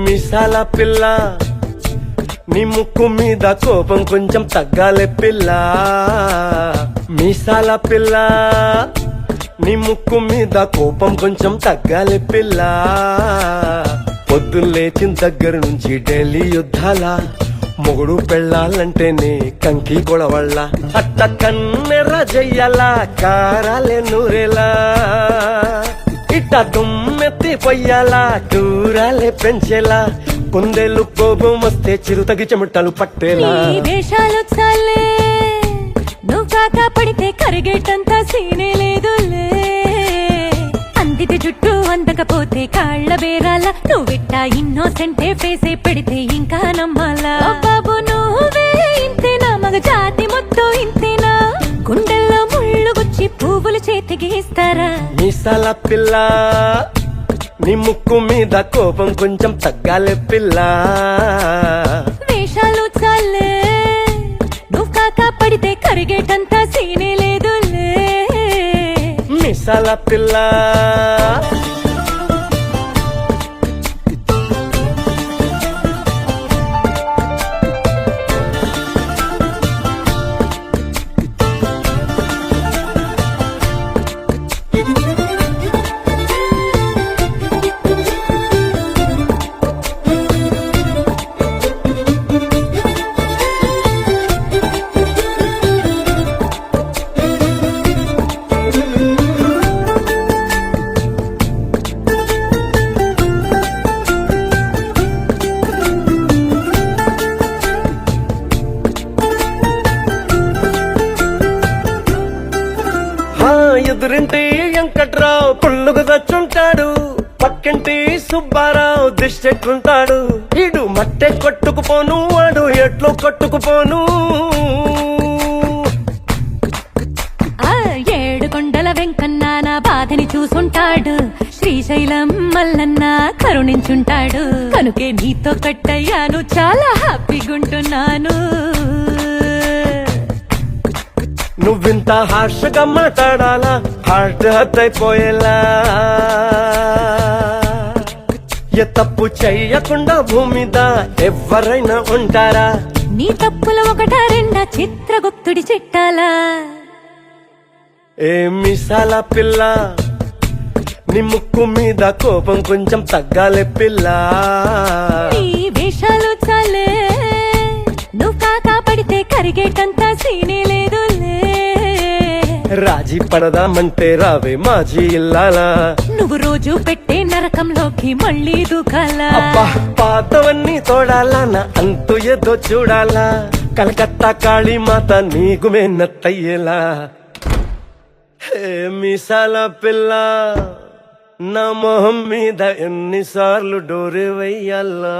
మిసాల పిల్ల నీ ముక్కు మీద కోపం కొంచెం తగ్గాలే పిల్ల. మీసాల పిల్ల నీ ముక్కు మీద కోపం కొంచెం తగ్గాలే పిల్ల. పొద్దున్న లేచిన దగ్గర నుంచి ఢిల్లీ యుద్ధాల మొగుడు పెళ్ళాలంటేనే కంకి గొడవళ్ళ. అట్ట కన్నెర్ర జయ్యలా కారాలే నూరేలా, ఇట్ట దుమ్మెత్తి పొయ్యాలా కూరాలే పెంచేలా. కుందేలు కోపం వస్తే చిరుతగి చెమటలు పట్టేలా. వేషాలు చాలే నువ్వు కాక పడితే కరిగేటంతా సీనే లేదులే. అందితే జుట్టు అందకపోతే కాళ్ళ బేరాల. నువ్విట్టా ఇన్నోసెంటే ఫేసే పెడితే ఇంకా నమ్మాలా. బాబు నువ్వే ఇంతేనా, మగ జాతి మొత్తం ఇంతేనా. గుండెల్లో ముళ్ళు గుచ్చి పువ్వులు చేతికి ఇస్తారా. మీసాల పిల్ల నీ ముక్కు మీద కోపం కొంచెం తగ్గాలే పిల్ల. వేషాలు చాలే నువ్వు కాక పడితే కరిగేటంతా సీనే లేదులే. మీసాల పిల్ల ఎదురింటి వెంకట్రావు పుల్లుకు తెచ్చుంటాడు, పక్కింటి సుబ్బారావు దిష్టెట్లుంటాడు. ఇడు మట్టె కొట్టుకుపోను వాడు ఎట్లు కొట్టుకుపోను. ఏడు కొండల వెంకన్న నా బాధని చూసుంటాడు, శ్రీశైలం మల్లన్న కరుణించుంటాడు. కనుకే నీతో కట్టయ్యాను, చాలా హ్యాపీగుంటున్నాను. నువ్వింత హార్షగా మాట్లాడాలా, హార్ట్ హర్ట్ అయిపోయేలా. ఏ తప్పు చెయ్యకుండా భూమిద ఎవరైనా ఉంటారా. నీ తప్పులు ఒకటా రెండా చిత్రగుప్తుడి చిట్టాలా. మిసాల పిల్ల నీ ముక్కు మీద కోపం కొంచెం తగ్గాలే పిల్ల. నీ వేషాలు చాలే నువ్వు కాక పడితే కరిగేటంతా సీనే లేదులే. రాజీ పడదామంటే రావే మాజీ ఇల్లాలా. నువ్వు రోజు పెట్టే నరకంలోకి మళ్ళీ దూకాలా. అబ్బా పాతవన్నీ తోడాలా, నా అంతు ఏదో చూడాలా. కలకత్తా కాళీమాత నీకు మేనత్తయ్యేలా. మీసాల పిల్ల నా మొహం మీద ఎన్నిసార్లు డోరే వెయ్యాలా.